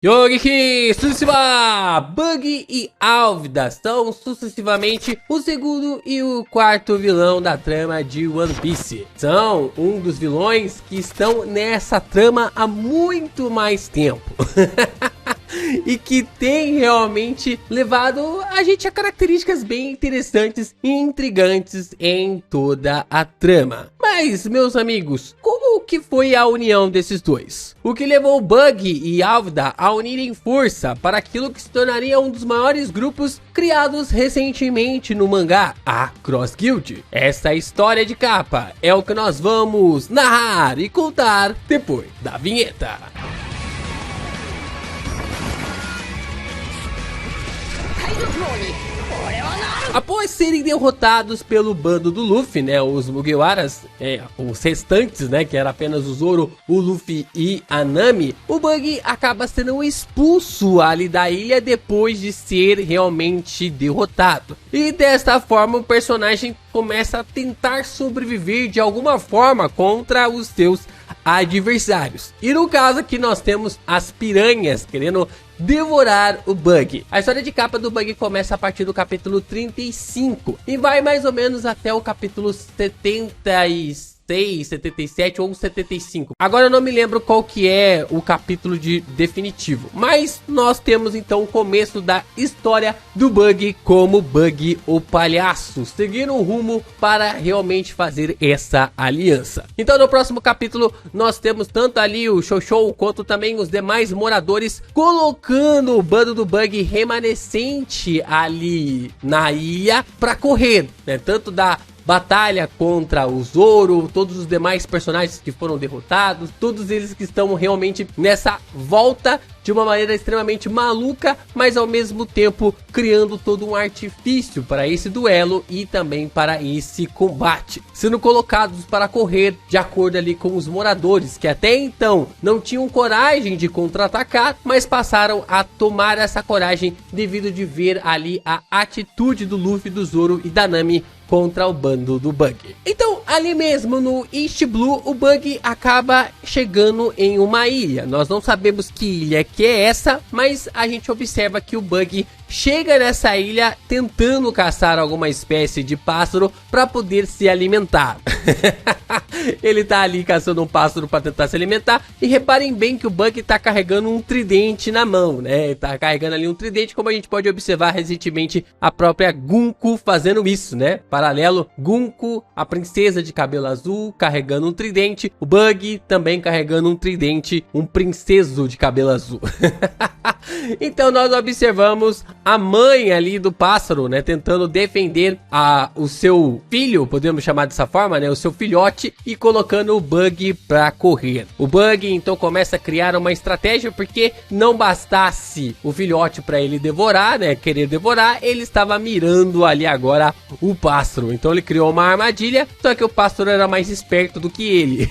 Yogi Tsushima, Bug e Alvida são sucessivamente o segundo e o quarto vilão da trama de One Piece. São um dos vilões que estão nessa trama há muito mais tempo. E que tem realmente levado a gente a características bem interessantes e intrigantes em toda a trama. Mas, meus amigos, como que foi a união desses dois? O que levou Bug e Alvida a unirem força para aquilo que se tornaria um dos maiores grupos criados recentemente no mangá, a Cross Guild? Essa história de capa é o que nós vamos narrar e contar depois da vinheta. Após serem derrotados pelo bando do Luffy, né, os Mugiwaras, os restantes, né, que era apenas o Zoro, o Luffy e a Nami, o Bug acaba sendo expulso ali da ilha depois de ser realmente derrotado. E desta forma o personagem começa a tentar sobreviver de alguma forma contra os seus adversários. E no caso aqui nós temos as piranhas querendo devorar o Bug. A história de capa do Bug começa a partir do capítulo 35 e vai mais ou menos até o capítulo 76, 77 ou 75. Agora eu não me lembro qual que é o capítulo definitivo, mas nós temos então o começo da história do Bug como Bug o palhaço, seguindo um rumo para realmente fazer essa aliança. Então no próximo capítulo nós temos tanto ali o Shoushou quanto também os demais moradores colocando o bando do Bug remanescente ali na ilha para correr, né? Tanto da batalha contra o Zoro, todos os demais personagens que foram derrotados, todos eles que estão realmente nessa volta de uma maneira extremamente maluca, mas ao mesmo tempo criando todo um artifício para esse duelo e também para esse combate, sendo colocados para correr de acordo ali com os moradores, que até então não tinham coragem de contra-atacar, mas passaram a tomar essa coragem devido de ver ali a atitude do Luffy, do Zoro e da Nami contra o bando do Bug. Então, ali mesmo no East Blue, o Bug acaba chegando em uma ilha. Nós não sabemos que ilha que é essa, mas a gente observa que o Bug chega nessa ilha tentando caçar alguma espécie de pássaro para poder se alimentar. Ele tá ali caçando um pássaro para tentar se alimentar. E reparem bem que o Bug tá carregando um tridente na mão, né? Tá carregando ali um tridente, como a gente pode observar recentemente a própria Gunko fazendo isso, né? Paralelo, Gunko, a princesa de cabelo azul, carregando um tridente. O Bug também carregando um tridente, um princeso de cabelo azul. Então nós observamos a mãe ali do pássaro, né, tentando defender o seu filho, podemos chamar dessa forma, né, o seu filhote, e colocando o Bug pra correr. O Bug então começa a criar uma estratégia, porque não bastasse o filhote para ele devorar, né, querer devorar, ele estava mirando ali agora o pássaro. Então ele criou uma armadilha, só que o pássaro era mais esperto do que ele.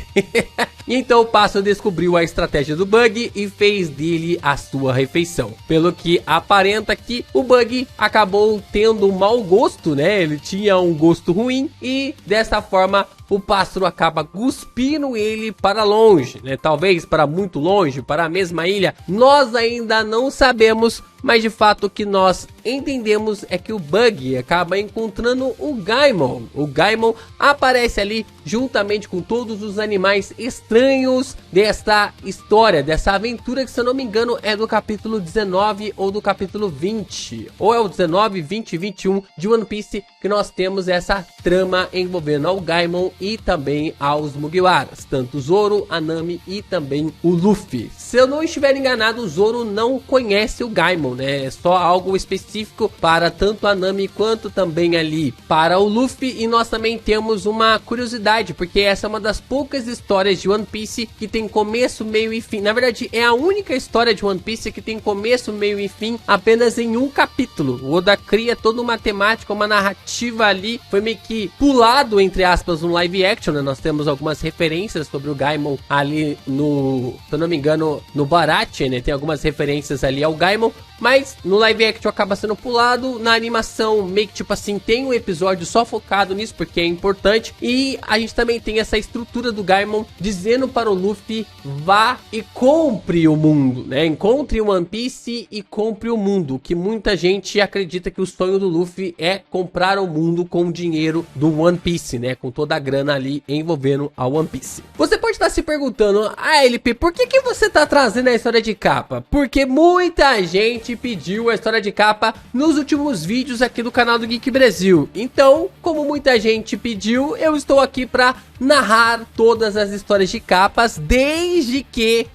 Então o pássaro descobriu a estratégia do Bug e fez dele a sua refeição. Pelo que aparenta que o Bug acabou tendo um mau gosto, né? Ele tinha um gosto ruim e dessa forma o pássaro acaba cuspindo ele para longe, né? Talvez para muito longe, para a mesma ilha. Nós ainda não sabemos, mas de fato o que nós entendemos é que o Bug acaba encontrando o Gaimon. O Gaimon aparece ali juntamente com todos os animais estranhos desta história, dessa aventura, que se eu não me engano é do capítulo 19 ou do capítulo 20, ou é o 19, 20 e 21 de One Piece, que nós temos essa trama envolvendo ao Gaimon e também aos Mugiwaras, tanto o Zoro, a Nami e também o Luffy. Se eu não estiver enganado, o Zoro não conhece o Gaimon, né? É só algo específico para tanto a Nami quanto também ali para o Luffy. E nós também temos uma curiosidade, porque essa é uma das poucas histórias de One Piece que tem começo, meio e fim. Na verdade, é a única história de One Piece que tem começo, meio e fim apenas em um capítulo. O Oda cria toda uma temática, uma narrativa ali, foi meio que pulado, entre aspas, um live action, né? Nós temos algumas referências sobre o Gaimon ali no, se eu não me engano, no Baratie, né? Tem algumas referências ali ao Gaimon, mas no live action acaba sendo pulado, na animação meio que tipo assim, tem um episódio só focado nisso, porque é importante, e a gente também tem essa estrutura do Gaimon dizendo para o Luffy, vá e compre o mundo, né, encontre o One Piece e compre o mundo, que muita gente acredita que o sonho do Luffy é comprar o mundo com o dinheiro do One Piece, né, com toda a grana ali envolvendo a One Piece. Você pode estar se perguntando, LP, por que você tá trazendo a história de capa? Porque muita gente pediu a história de capa nos últimos vídeos aqui do canal do Geek Brasil. Então, como muita gente pediu, eu estou aqui para narrar todas as histórias de capas desde que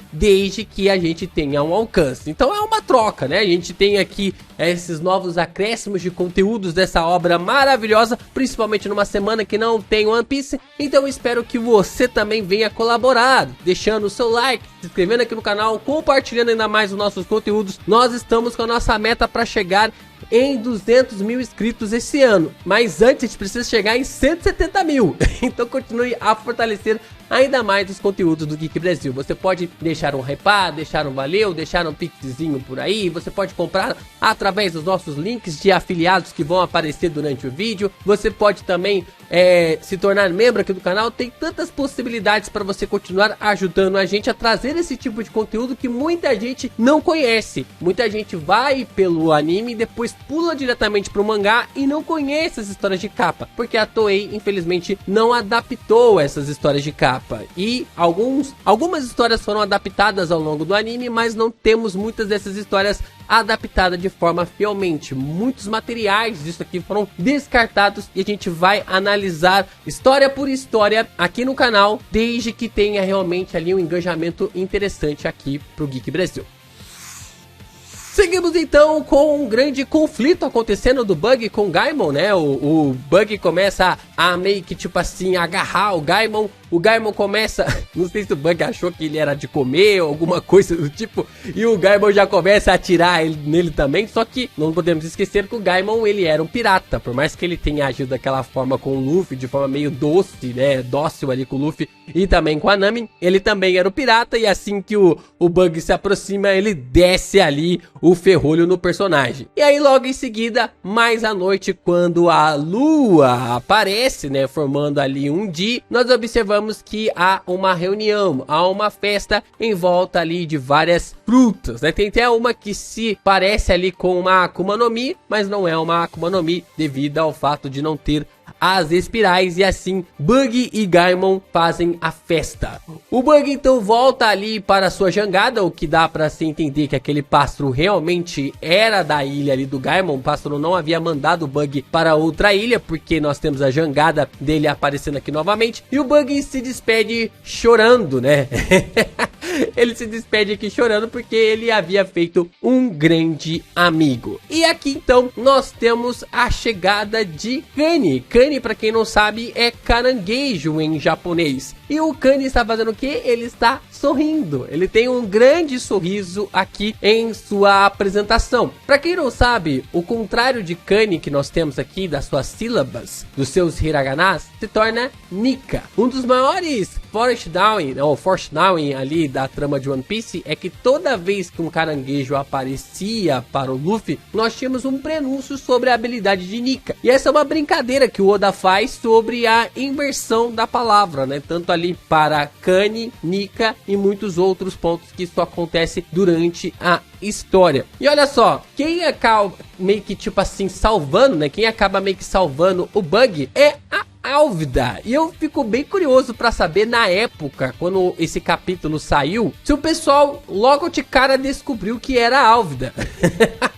a gente tenha um alcance. Então é uma troca, né? A gente tem aqui esses novos acréscimos de conteúdos dessa obra maravilhosa, principalmente numa semana que não tem One Piece. Então eu espero que você também venha colaborar, deixando o seu like, se inscrevendo aqui no canal, compartilhando ainda mais os nossos conteúdos. Nós estamos com a nossa meta para chegar em 200 mil inscritos esse ano, mas antes a gente precisa chegar em 170 mil, então continue a fortalecer ainda mais os conteúdos do Geek Brasil. Você pode deixar um hypar, deixar um valeu, deixar um pixzinho por aí, você pode comprar através dos nossos links de afiliados que vão aparecer durante o vídeo, você pode também se tornar membro aqui do canal. Tem tantas possibilidades para você continuar ajudando a gente a trazer esse tipo de conteúdo que muita gente não conhece. Muita gente vai pelo anime e depois pula diretamente para o mangá e não conhece as histórias de capa, porque a Toei infelizmente não adaptou essas histórias de capa. E algumas histórias foram adaptadas ao longo do anime, mas não temos muitas dessas histórias adaptadas de forma fielmente. Muitos materiais disso aqui foram descartados e a gente vai analisar história por história aqui no canal, desde que tenha realmente ali um engajamento interessante aqui pro Geek Brasil. Seguimos então com um grande conflito acontecendo do Bug com o Gaimon, né? O Bug começa a meio que tipo assim agarrar o Gaimon começa, não sei se o Bug achou que ele era de comer ou alguma coisa do tipo, e o Gaimon já começa a atirar nele também. Só que não podemos esquecer que o Gaimon, ele era um pirata, por mais que ele tenha agido daquela forma com o Luffy, de forma meio doce, né, dócil ali com o Luffy e também com a Nami, ele também era um pirata, e assim que o Bug se aproxima, ele desce ali o ferrolho no personagem. E aí logo em seguida, mais à noite, quando a lua aparece, né, formando ali um dia, nós observamos que há uma reunião, há uma festa em volta ali de várias frutas, né? Tem até uma que se parece ali com uma Akuma no Mi, mas não é uma Akuma no Mi devido ao fato de não ter as espirais, e assim Bug e Gaimon fazem a festa. O Bug então volta ali para sua jangada, o que dá para se entender que aquele pássaro realmente era da ilha ali do Gaimon. O pássaro não havia mandado o Bug para outra ilha, porque nós temos a jangada dele aparecendo aqui novamente, e o Bug se despede chorando, né? Ele se despede aqui chorando porque ele havia feito um grande amigo. E aqui então nós temos a chegada de Kani. Kani, para quem não sabe, é caranguejo em japonês. E o Kani está fazendo o que? Ele está sorrindo. Ele tem um grande sorriso aqui em sua apresentação. Para quem não sabe, o contrário de Kani que nós temos aqui, das suas sílabas, dos seus hiraganas, se torna Nika. Um dos maiores foreshadowing ali da trama de One Piece é que toda vez que um caranguejo aparecia para o Luffy, nós tínhamos um prenúncio sobre a habilidade de Nika. E essa é uma brincadeira que o Oda faz sobre a inversão da palavra, né? Tanto ali para Kani, Nika e muitos outros pontos que isso acontece durante a história. E olha só, quem acaba meio que tipo assim salvando, né? Quem acaba meio que salvando o Bug é a Álvida. E eu fico bem curioso para saber, na época, quando esse capítulo saiu, se o pessoal logo de cara descobriu que era a Álvida.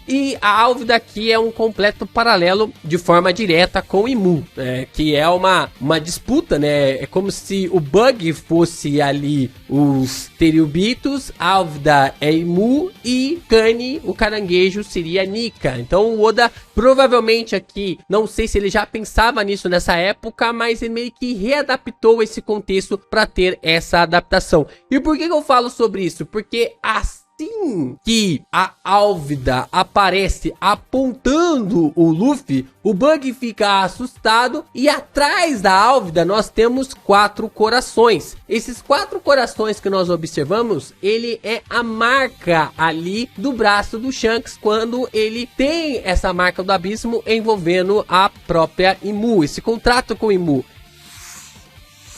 E a Álvida aqui é um completo paralelo de forma direta com o Imu, que é uma disputa, né? É como se o Bug fosse ali os Teriubitos, Álvida é Imu e Kani, o caranguejo, seria Nika. Então o Oda provavelmente aqui, não sei se ele já pensava nisso nessa época, mas ele meio que readaptou esse contexto para ter essa adaptação. E por que eu falo sobre isso? Porque as assim que a Álvida aparece apontando o Luffy, o Bug fica assustado e atrás da Álvida nós temos 4 corações. Esses 4 corações que nós observamos, ele é a marca ali do braço do Shanks quando ele tem essa marca do abismo envolvendo a própria Imu, esse contrato com Imu.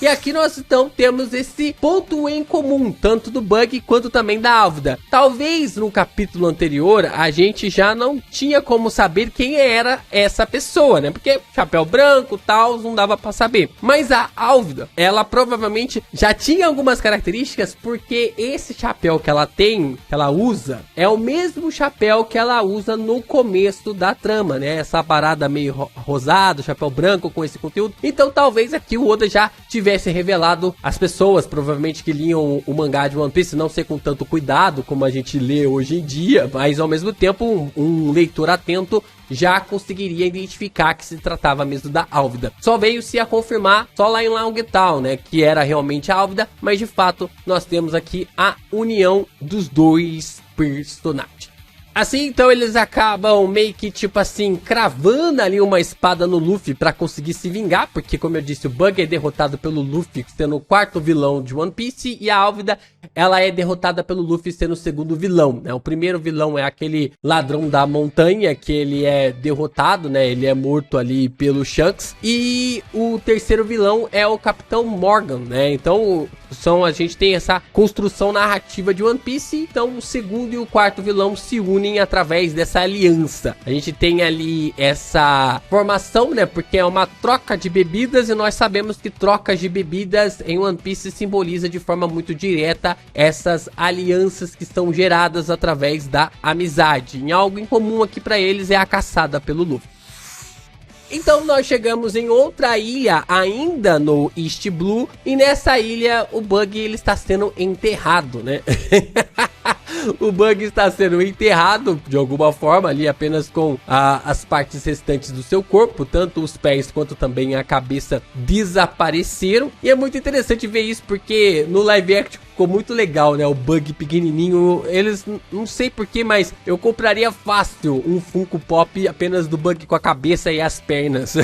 E aqui nós então temos esse ponto em comum, tanto do Bug quanto também da Álvida. Talvez no capítulo anterior a gente já não tinha como saber quem era essa pessoa, né? Porque chapéu branco, tal, não dava pra saber. Mas a Álvida, ela provavelmente já tinha algumas características, porque esse chapéu que ela tem, que ela usa, é o mesmo chapéu que ela usa no começo da trama, né? Essa parada meio rosado, chapéu branco com esse conteúdo. Então talvez aqui o Oda já tivesse revelado as pessoas, provavelmente que liam o mangá de One Piece, não sei com tanto cuidado como a gente lê hoje em dia, mas ao mesmo tempo um leitor atento já conseguiria identificar que se tratava mesmo da Álvida. Só veio se a confirmar só lá em Long Town, né, que era realmente a Álvida, mas de fato nós temos aqui a união dos dois personagens. Assim, então, eles acabam meio que, tipo assim, cravando ali uma espada no Luffy pra conseguir se vingar, porque, como eu disse, o Bug é derrotado pelo Luffy sendo o 4º vilão de One Piece, e a Álvida, ela é derrotada pelo Luffy sendo o 2º vilão, né? O primeiro vilão é aquele ladrão da montanha, que ele é derrotado, né? Ele é morto ali pelo Shanks, e o 3º vilão é o Capitão Morgan, né? Então, a gente tem essa construção narrativa de One Piece, então o 2º e o 4º vilão se unem através dessa aliança. A gente tem ali essa formação, né? Porque é uma troca de bebidas e nós sabemos que trocas de bebidas em One Piece simboliza de forma muito direta essas alianças que são geradas através da amizade. E algo em comum aqui para eles é a caçada pelo Luffy. Então nós chegamos em outra ilha ainda no East Blue e nessa ilha o Bug ele está sendo enterrado, né? O Bug está sendo enterrado de alguma forma ali apenas com as partes restantes do seu corpo, tanto os pés quanto também a cabeça desapareceram. E é muito interessante ver isso porque no live action ficou muito legal, né? O Bug pequenininho, eles, não sei porquê, mas eu compraria fácil um Funko Pop apenas do Bug com a cabeça e as pernas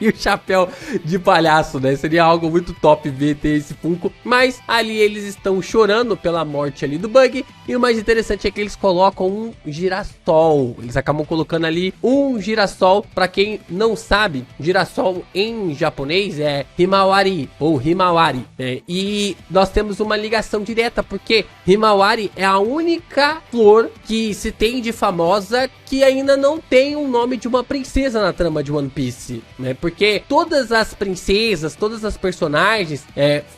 e o chapéu de palhaço, né? Seria algo muito top ver ter esse Funko, mas ali eles estão chorando pela morte ali do Bug e o mais interessante é que eles colocam um girassol, eles acabam colocando ali um girassol. Pra quem não sabe, girassol em japonês é Himawari ou Himawari, né? E nós temos uma ligação direta, porque Himawari é a única flor que se tem de famosa que ainda não tem um nome de uma princesa na trama de One Piece, né? Porque todas as princesas, todas as personagens,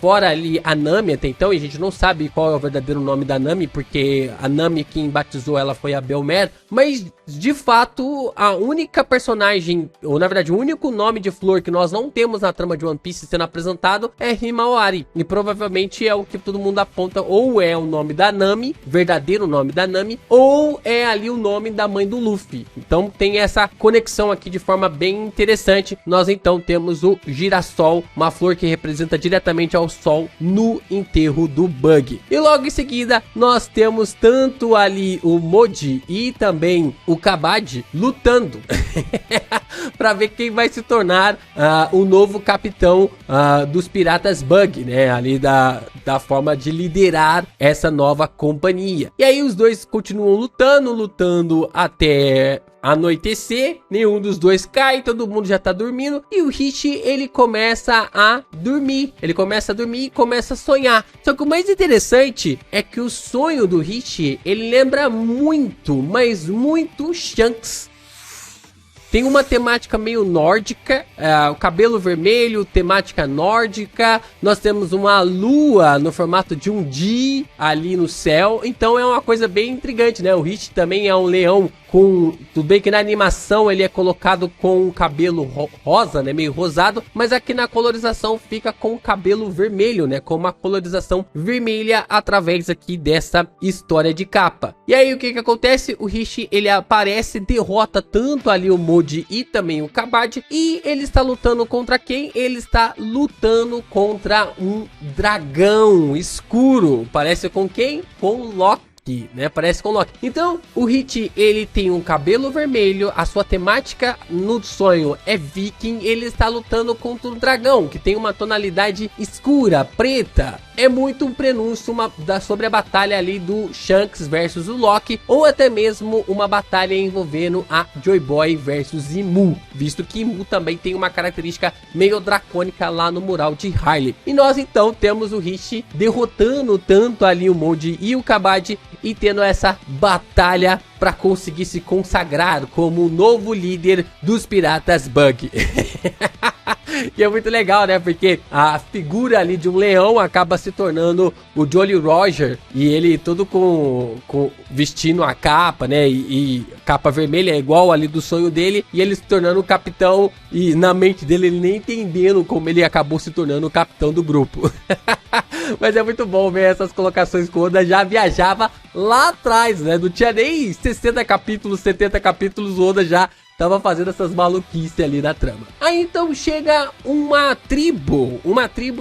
fora ali a Nami até então, e a gente não sabe qual é o verdadeiro nome da Nami, porque a Nami quem batizou ela foi a Belmer, mas de fato a única personagem, ou na verdade o único nome de flor que nós não temos na trama de One Piece sendo apresentado é Himawari, e provavelmente é o que todo mundo aponta, ou é o nome da Nami, verdadeiro nome da Nami, ou é ali o nome da mãe do Luffy. Então tem essa conexão aqui de forma bem interessante. Nós então temos o girassol, uma flor que representa diretamente ao sol no enterro do Bug. E logo em seguida nós temos tanto ali o Moji e também o Kabad lutando para ver quem vai se tornar o novo capitão dos piratas Bug, né? Ali da forma de liderar essa nova companhia. E aí os dois continuam lutando até anoitecer, nenhum dos dois cai, todo mundo já tá dormindo e o Hichi ele começa a dormir, e começa a sonhar. Só que o mais interessante é que o sonho do Hichi ele lembra muito, mas muito Shanks. Tem uma temática meio nórdica, o cabelo vermelho, temática nórdica. Nós temos uma lua no formato de um Di ali no céu. Então é uma coisa bem intrigante, né? O Hichi também é um leão tudo bem que na animação ele é colocado com o cabelo rosa, né, meio rosado, mas aqui na colorização fica com o cabelo vermelho, né, com uma colorização vermelha através aqui dessa história de capa. E aí o que acontece? O Hichi ele aparece, derrota tanto ali o Moji e também o Kabad, e ele está lutando contra quem? Ele está lutando contra um dragão escuro. Parece com quem? Com Loki. Loki, né? Parece com o Loki. Então, o Hit, ele tem um cabelo vermelho, a sua temática no sonho é viking, ele está lutando contra um dragão, que tem uma tonalidade escura, preta. É muito um prenúncio sobre a batalha ali do Shanks versus o Loki, ou até mesmo uma batalha envolvendo a Joy Boy versus Imu, visto que Imu também tem uma característica meio dracônica lá no mural de Harley. E nós então temos o Hit derrotando tanto ali o Moji e o Kabaddi e tendo essa batalha para conseguir se consagrar como o novo líder dos Piratas Bug. E é muito legal, né? Porque a figura ali de um leão acaba se tornando o Jolly Roger. E ele todo com vestindo a capa, né? E capa vermelha é igual ali do sonho dele. E ele se tornando o capitão. E na mente dele ele nem entendendo como ele acabou se tornando o capitão do grupo. Mas é muito bom ver essas colocações que o Oda já viajava lá atrás, né? Não tinha nem 60 capítulos, 70 capítulos, o Oda já tava fazendo essas maluquices ali na trama. Aí então chega uma tribo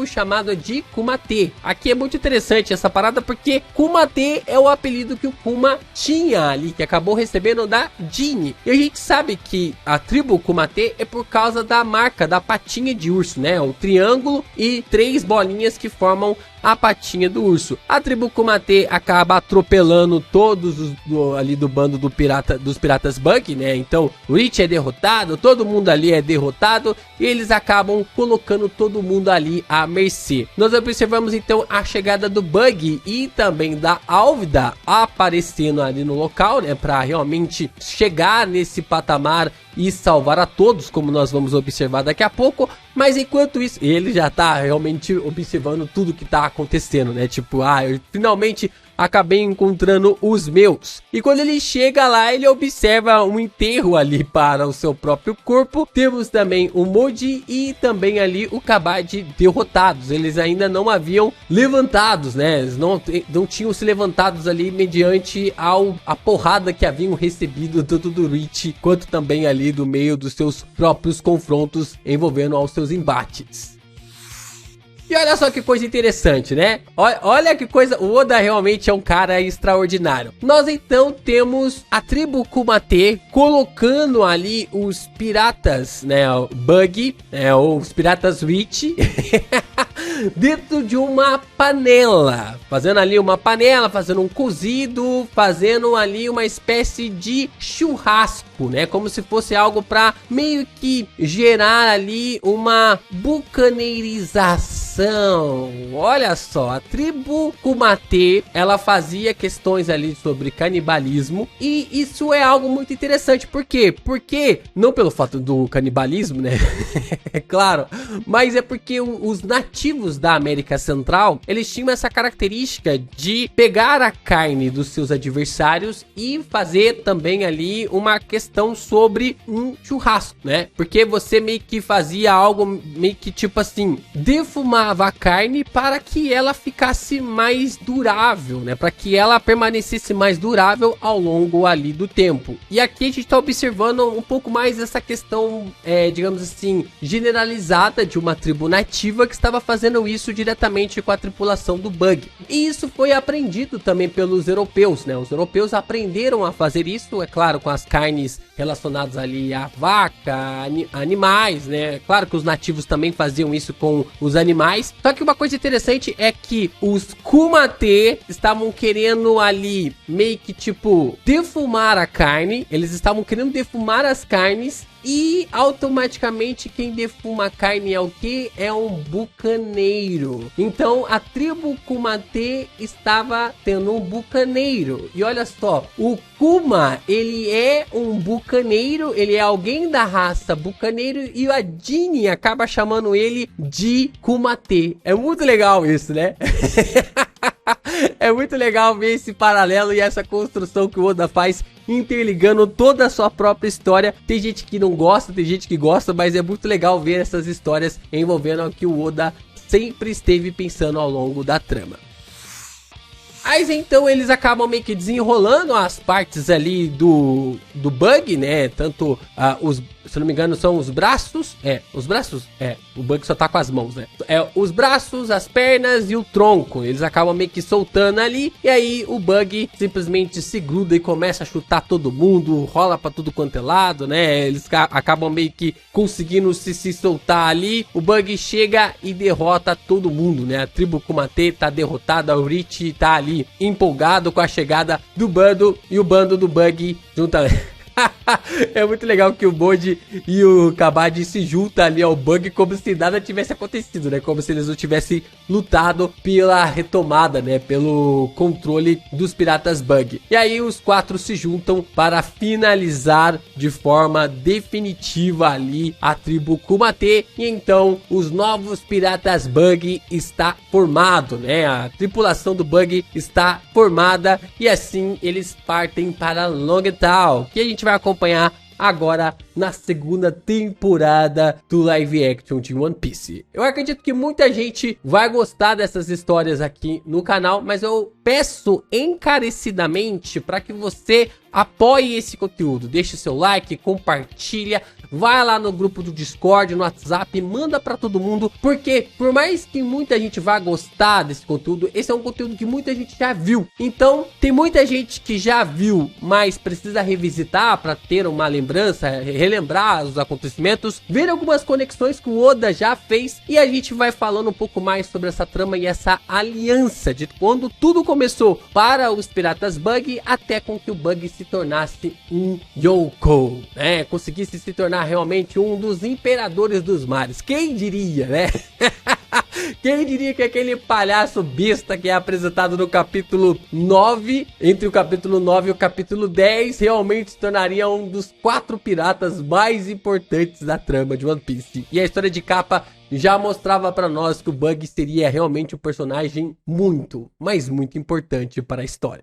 chamada de Kumate. Aqui é muito interessante essa parada porque Kumate é o apelido que o Kuma tinha ali, que acabou recebendo da Jeanne. E a gente sabe que a tribo Kumate é por causa da marca da patinha de urso, né? O triângulo e 3 bolinhas que formam a patinha do urso. A tribo Kumate acaba atropelando todos os ali do bando dos piratas Bug, né? Então o Rich é derrotado, todo mundo ali é derrotado e eles acabam colocando todo mundo ali à mercê. Nós observamos então a chegada do Bug e também da Álvida aparecendo ali no local, né? Para realmente chegar nesse patamar e salvar a todos, como nós vamos observar daqui a pouco. Mas enquanto isso, ele já tá realmente observando tudo que tá acontecendo, né? Tipo, eu finalmente acabei encontrando os meus. E quando ele chega lá, ele observa um enterro ali para o seu próprio corpo. Temos também o Moji e também ali o Kabaddi derrotados. Eles ainda não haviam levantados, né? Eles não tinham se levantados ali mediante a porrada que haviam recebido tanto do Rich quanto também ali do meio dos seus próprios confrontos envolvendo aos seus embates. E olha só que coisa interessante, né? Olha que coisa, o Oda realmente é um cara extraordinário. Nós então temos a tribo Kumate colocando ali os piratas, né, o Bug, ou os piratas Rich, dentro de uma panela. Fazendo ali uma panela, fazendo um cozido, fazendo ali uma espécie de churrasco, né? Como se fosse algo para meio que gerar ali uma bucaneirização. Olha só, a tribo Kumate, ela fazia questões ali sobre canibalismo e isso é algo muito interessante. Por quê? Porque, não pelo fato do canibalismo, né? É claro, mas é porque os nativos da América Central, eles tinham essa característica de pegar a carne dos seus adversários e fazer também ali uma questão sobre um churrasco, né? Porque você meio que fazia algo meio que tipo assim, defumava a carne para que ela ficasse mais durável, né? Para que ela permanecesse mais durável ao longo ali do tempo. E aqui a gente está observando um pouco mais essa questão, digamos assim, generalizada de uma tribo nativa que estava fazendo isso diretamente com a tripulação do Bug. E isso foi aprendido também pelos europeus, né? Os europeus aprenderam a fazer isso, é claro, com as carnes relacionadas ali à vaca, animais, né? Claro que os nativos também faziam isso com os animais. Só que uma coisa interessante é que os Kumate estavam querendo ali meio que tipo defumar a carne. Eles estavam querendo defumar as carnes. E automaticamente quem defuma a carne é o que? É um bucaneiro. Então a tribo Kumate estava tendo um bucaneiro. E olha só, o Kuma, ele é um bucaneiro, ele é alguém da raça bucaneiro e a Jeanne acaba chamando ele de Kumate. É muito legal isso, né? É muito legal ver esse paralelo e essa construção que o Oda faz, interligando toda a sua própria história. Tem gente que não gosta, tem gente que gosta, mas é muito legal ver essas histórias envolvendo o que o Oda sempre esteve pensando ao longo da trama. Mas então eles acabam meio que desenrolando as partes ali do Bug, né? Tanto se eu não me engano, são os braços. Os braços? O Bug só tá com as mãos, né? Os braços, as pernas e o tronco. Eles acabam meio que soltando ali. E aí o Bug simplesmente se gruda e começa a chutar todo mundo. Rola pra tudo quanto é lado, né? Eles acabam meio que conseguindo se soltar ali. O Bug chega e derrota todo mundo, né? A tribo Kumate tá derrotada. O Rich tá ali empolgado com a chegada do bando. E o bando do Bug juntamente. É muito legal que o Bode e o Kabaddi se juntam ali ao Bug como se nada tivesse acontecido, né? Como se eles não tivessem lutado pela retomada, né? Pelo controle dos piratas Bug. E aí os quatro se juntam para finalizar de forma definitiva ali a tribo Kumate. E então os novos piratas Bug está formado, né? A tripulação do Bug está formada e assim eles partem para Longtown, que a gente vai acompanhar agora na segunda temporada do live action de One Piece. Eu acredito que muita gente vai gostar dessas histórias aqui no canal, mas eu peço encarecidamente para que você apoie esse conteúdo. Deixe seu like, compartilha, vai lá no grupo do Discord, no WhatsApp, manda para todo mundo, porque por mais que muita gente vá gostar desse conteúdo, esse é um conteúdo que muita gente já viu. Então, tem muita gente que já viu, mas precisa revisitar para ter uma lembrança, relembrar os acontecimentos, ver algumas conexões que o Oda já fez, e a gente vai falando um pouco mais sobre essa trama e essa aliança de quando tudo começou para os piratas Bug até com que o Bug se tornasse um Yonkou, né? Conseguisse se tornar realmente um dos imperadores dos mares. Quem diria, né? Quem diria que aquele palhaço besta que é apresentado no capítulo 9, entre o capítulo 9 e o capítulo 10, realmente se tornaria um dos 4 piratas mais importantes da trama de One Piece. E a história de capa já mostrava pra nós que o Bug seria realmente um personagem muito, mas muito importante para a história.